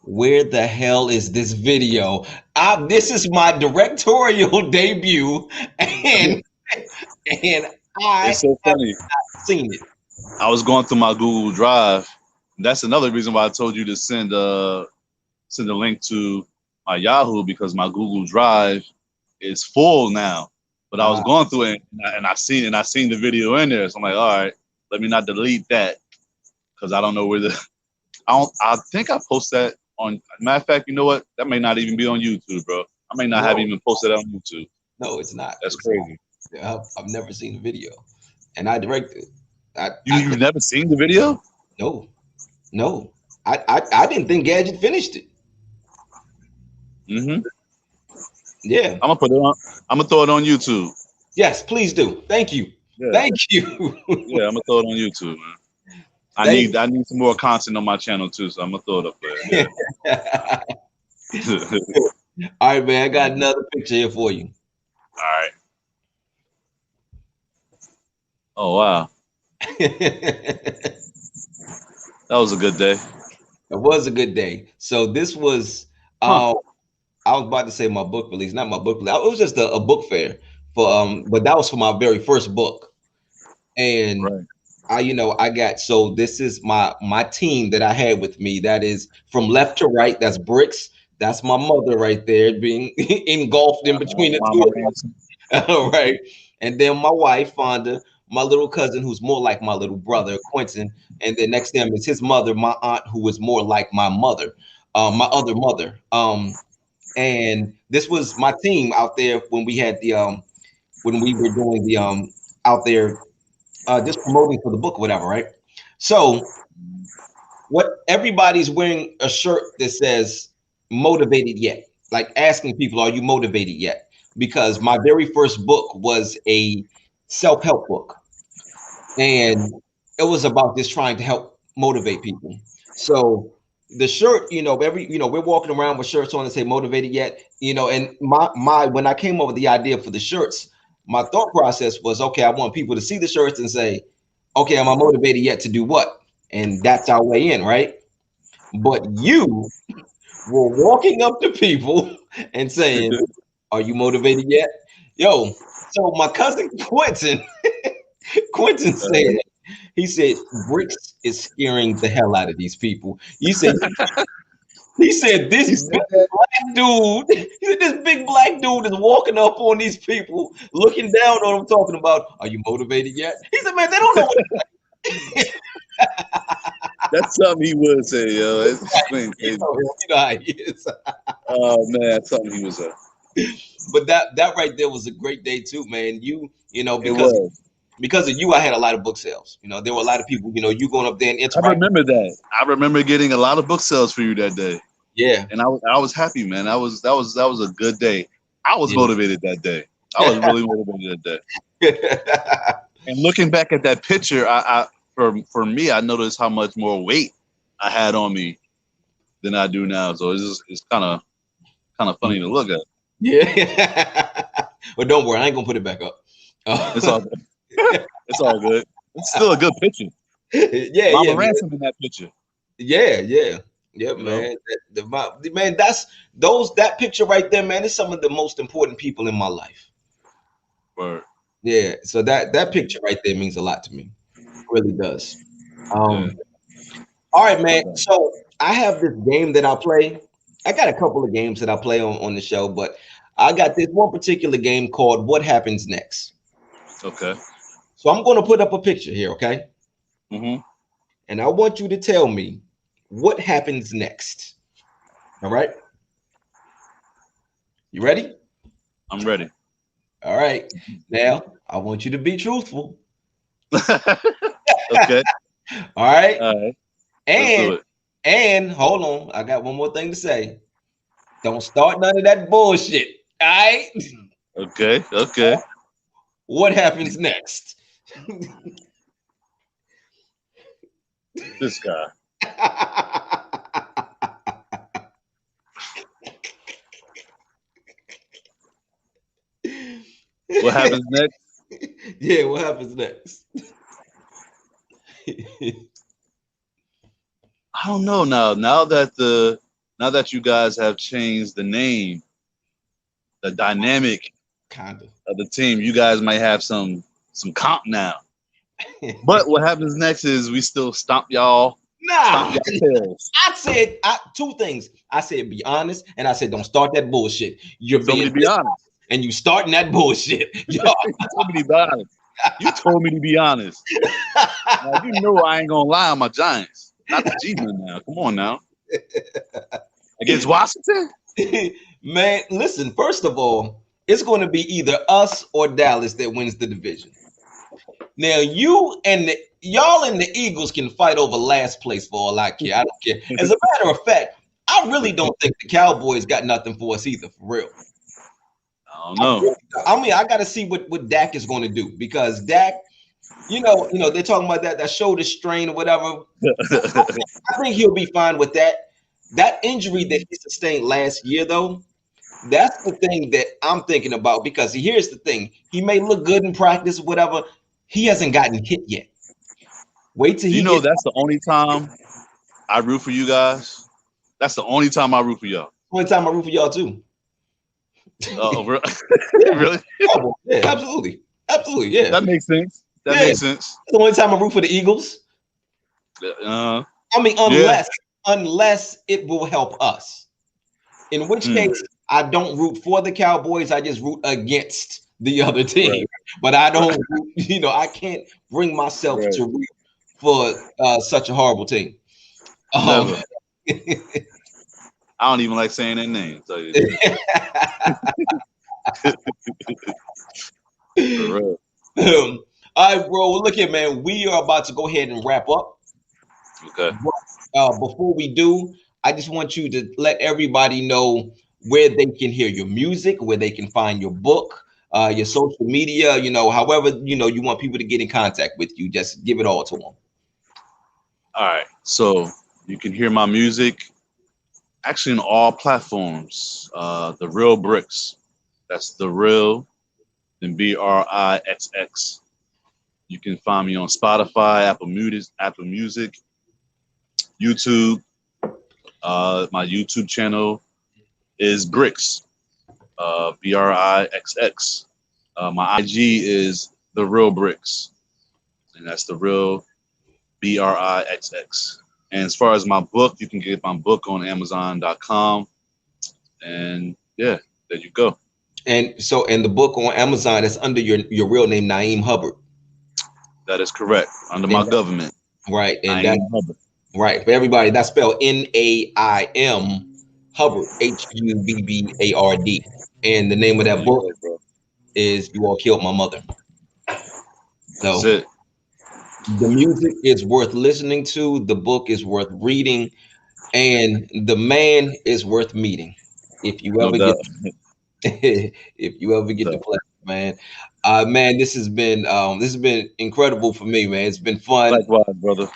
Where the hell is this video? This is my directorial debut, and and I
It's so
have
funny.
seen it.
I was going through my Google Drive. That's another reason why I told you to send a link to my Yahoo, because my Google Drive is full now. But I was going through it and I seen the video in there. So I'm like, all right, let me not delete that, because I don't know where the I think I posted that on. Matter of fact, you know what? That may not even be on YouTube, bro. I may not have even posted that on YouTube.
No, it's not.
That's crazy.
I've never seen the video, and I directed.
You've never seen the video?
No, no. I didn't think Gadget finished it.
Mm-hmm.
Yeah.
I'm gonna throw it on YouTube.
Yes, please do. Thank you.
Yeah.
Thank you.
Yeah, I'm gonna throw it on YouTube, man. I need some more content on my channel too, so I'm gonna throw it up there. Yeah.
All right, man. I got another picture here for you.
All right. Oh wow. That was a good day.
It was a good day. So this was I was about to say my book release, not my book release. It was just a book fair but that was for my very first book. And
Right.
I got, so this is my team that I had with me. That is from left to right. That's Brixx. That's my mother right there, being engulfed in between the two of us. All right. And then my wife, Fonda, my little cousin, who's more like my little brother, Quentin. And then next to him is his mother, my aunt, who was more like my mother, my other mother. And this was my team out there when we had the when we were doing the out there just promoting for the book or whatever, right? So what everybody's wearing a shirt that says motivated yet, like asking people, are you motivated yet? Because my very first book was a self-help book, and it was about just trying to help motivate people. So the shirt, we're walking around with shirts on that say motivated yet, and my when I came up with the idea for the shirts, my thought process was, okay, I want people to see the shirts and say, okay, am I motivated yet to do what? And that's our way in, right? But you were walking up to people and saying, are you motivated yet? Yo, so my cousin Quentin said, he said, Brixx is scaring the hell out of these people. He said this big black dude, he said this big black dude is walking up on these people, looking down on them, talking about, are you motivated yet? He said, man, they don't know what.
That's something he would say, yo. It's
you know how he is.
Oh man, that's something he would say.
But that right there was a great day too, man. Because of you, I had a lot of book sales. There were a lot of people, you going up there and interacting.
I remember that. I remember getting a lot of book sales for you that day.
Yeah.
And I was happy, man. That was a good day. I was motivated that day. I was really motivated that day. And looking back at that picture, for me, I noticed how much more weight I had on me than I do now. So it's kind of funny to look at.
Yeah. Well, don't worry, I ain't gonna put it back up.
It's all good. It's all good. It's still a good picture.
Yeah,
Mama Ransom in that picture.
Yeah, man. Man, that picture right there, man, is some of the most important people in my life.
Word.
Yeah, so that picture right there means a lot to me. It really does. All right, man. So I have this game that I play. I got a couple of games that I play on the show, but I got this one particular game called What Happens Next.
Okay.
So I'm going to put up a picture here, okay?
Mm-hmm.
And I want you to tell me what happens next. All right? You ready?
I'm ready.
All right. Now, I want you to be truthful.
Okay.
All right.
All right. Let's do it.
And hold on, I got one more thing to say. Don't start none of that bullshit. All right.
Okay. Okay.
What happens next?
This guy. What happens next?
Yeah, what happens next?
I don't know now. Now that you guys have changed the name, the dynamic
Kinda.
of the team, you guys might have some comp now. But what happens next is we still stomp y'all
Nah,
tails.
I said two things. I said be honest, and I said don't start that bullshit. You're
You told me
being
to be honest.
and you starting that bullshit.
You told me to be honest. You told me to be honest. Now, you know I ain't gonna lie on my Giants. Not the G-Men now. Come on now. Against Washington?
Man, listen, first of all, it's going to be either us or Dallas that wins the division. Now, y'all and the Eagles can fight over last place for all I care. I don't care. As a matter of fact, I really don't think the Cowboys got nothing for us either, for real.
I don't know.
I mean, I got to see what Dak is going to do because Dak, you know, they're talking about that shoulder strain or whatever. I think he'll be fine with that. That injury that he sustained last year, though, that's the thing that I'm thinking about because here's the thing. He may look good in practice or whatever. He hasn't gotten hit yet. Wait till he gets.
That's the only time I root for you guys. That's the only time I root for y'all.
Only time I root for y'all, too.
Really?
Yeah, absolutely. Absolutely, yeah.
That makes sense. That makes sense.
That's the only time I root for the Eagles. I mean, unless it will help us. In which case, I don't root for the Cowboys. I just root against the other team. Right. But I don't, I can't bring myself to root for such a horrible team.
Never. I don't even like saying their name. Tell you For real.
All right, bro. Look here, man. We are about to go ahead and wrap up.
Okay.
Before we do, I just want you to let everybody know where they can hear your music, where they can find your book, your social media, however, you want people to get in contact with you. Just give it all to them.
All right. So you can hear my music actually on all platforms. The Real Brixx. That's the Real, then Brixx. You can find me on Spotify, Apple Music, YouTube. My YouTube channel is Brixx, Brixx. My IG is The Real Brixx, and that's The Real Brixx. And as far as my book, you can get my book on Amazon.com. And yeah, there you go.
And the book on Amazon is under your real name, Naeem Hubbard.
That is correct. Under my government.
Right. And
Naeem Hubbard.
Right. For everybody, that's spelled Naim Hubbard, Hubbard. And the name of that book is You All Killed My Mother. So
that's it.
The music is worth listening to, the book is worth reading, and the man is worth meeting. If you ever get the pleasure, man. Man, this has been incredible for me, man. It's been fun.
Likewise, brother.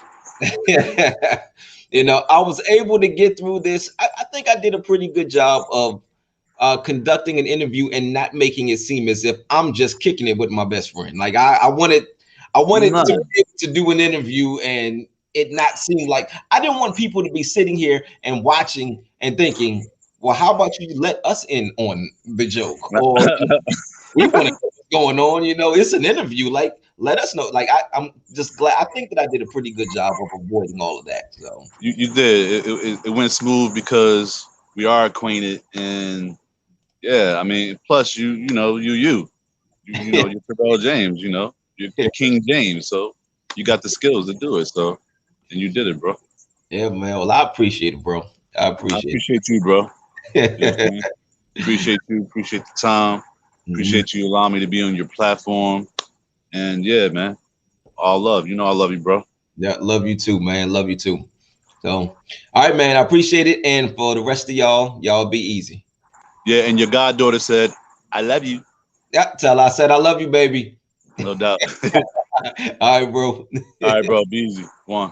I was able to get through this. I think I did a pretty good job of conducting an interview and not making it seem as if I'm just kicking it with my best friend. Like I wanted to do an interview and it not seem like I didn't want people to be sitting here and watching and thinking, well, how about you let us in on the joke? Or we want to know what's going on. It's an interview. Like, let us know. Like, I'm just glad. I think that I did a pretty good job of avoiding all of that. So
you did. It went smooth because we are acquainted, and yeah, I mean, plus you're Tyrell James. You're King James, so you got the skills to do it. So, and you did it, bro.
Yeah, man. Well, I appreciate it, bro. I appreciate
you, bro. Appreciate you. Appreciate the time. Appreciate you allowing me to be on your platform. And yeah, man, all love. I love you, bro.
Yeah, love you too, man. Love you too. So, all right, man. I appreciate it. And for the rest of y'all be easy.
Yeah, and your goddaughter said, "I love you."
Yeah, tell her I said I love you, baby.
No doubt.
All right, bro.
All right, bro. Be easy. One.